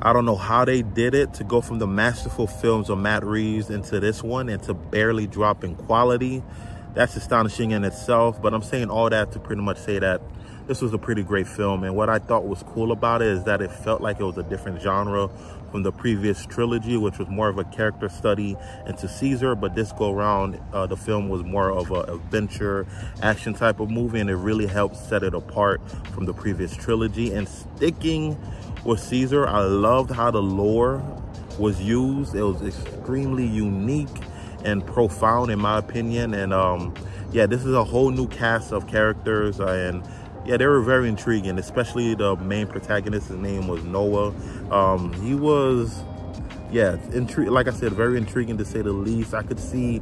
I don't know how they did it to go from the masterful films of Matt Reeves into this one and to barely drop in quality. That's astonishing in itself, but I'm saying all that to pretty much say that this was a pretty great film. And what I thought was cool about it is that it felt like it was a different genre from the previous trilogy, which was more of a character study into Caesar. But this go around, the film was more of an adventure action type of movie, and it really helped set it apart from the previous trilogy. And sticking with Caesar, I loved how the lore was used. It was extremely unique and profound in my opinion. And yeah, this is a whole new cast of characters, and yeah, they were very intriguing, especially the main protagonist. His name was Noah. He was, yeah, like I said, very intriguing to say the least. I could see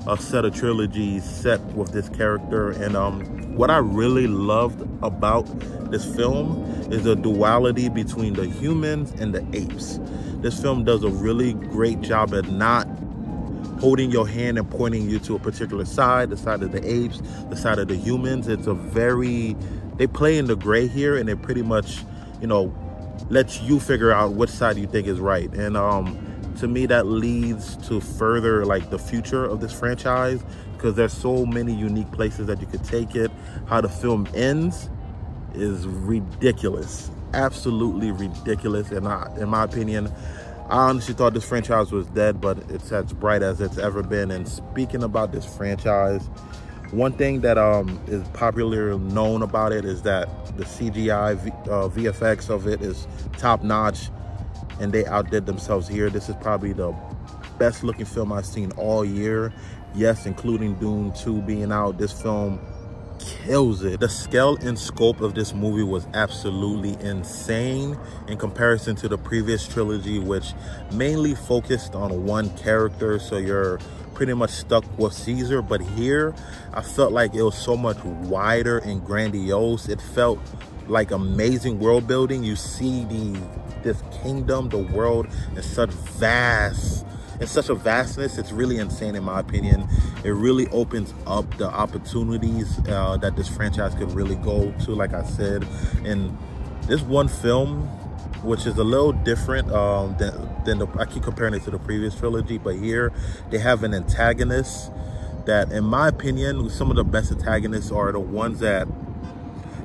a set of trilogies set with this character. And what I really loved about this film is the duality between the humans and the apes. This film does a really great job at not holding your hand and pointing you to a particular side, the side of the apes, the side of the humans. It's a very, they play in the gray here, and it pretty much, you know, lets you figure out which side you think is right. And to me, that leads to further like the future of this franchise, because there's so many unique places that you could take it. How the film ends is ridiculous, absolutely ridiculous. And in my opinion, I honestly thought this franchise was dead, but it's as bright as it's ever been. And speaking about this franchise, one thing that is popularly known about it is that the CGI VFX of it is top notch, and they outdid themselves here. This is probably the best looking film I've seen all year. Yes, including Dune 2 being out, this film kills it. The scale and scope of this movie was absolutely insane in comparison to the previous trilogy, which mainly focused on one character, so you're pretty much stuck with Caesar. But here I felt like it was so much wider and grandiose. It felt like amazing world building. You see this kingdom, the world, in such a vastness. It's really insane in my opinion. It really opens up the opportunities that this franchise could really go to, like I said. And this one film, which is a little different than I keep comparing it to the previous trilogy, but here they have an antagonist that, in my opinion, some of the best antagonists are the ones that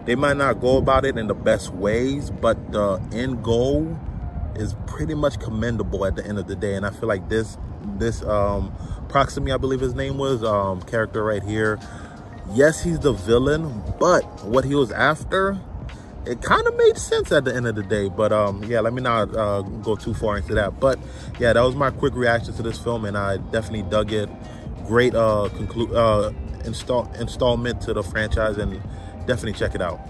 they might not go about it in the best ways, but the end goal is pretty much commendable at the end of the day. And I feel like this Proximy, I believe his name was, character right here, yes, he's the villain, but what he was after, it kind of made sense at the end of the day. But yeah, let me not go too far into that. But yeah, that was my quick reaction to this film, and I definitely dug it. Great installment to the franchise, and definitely check it out.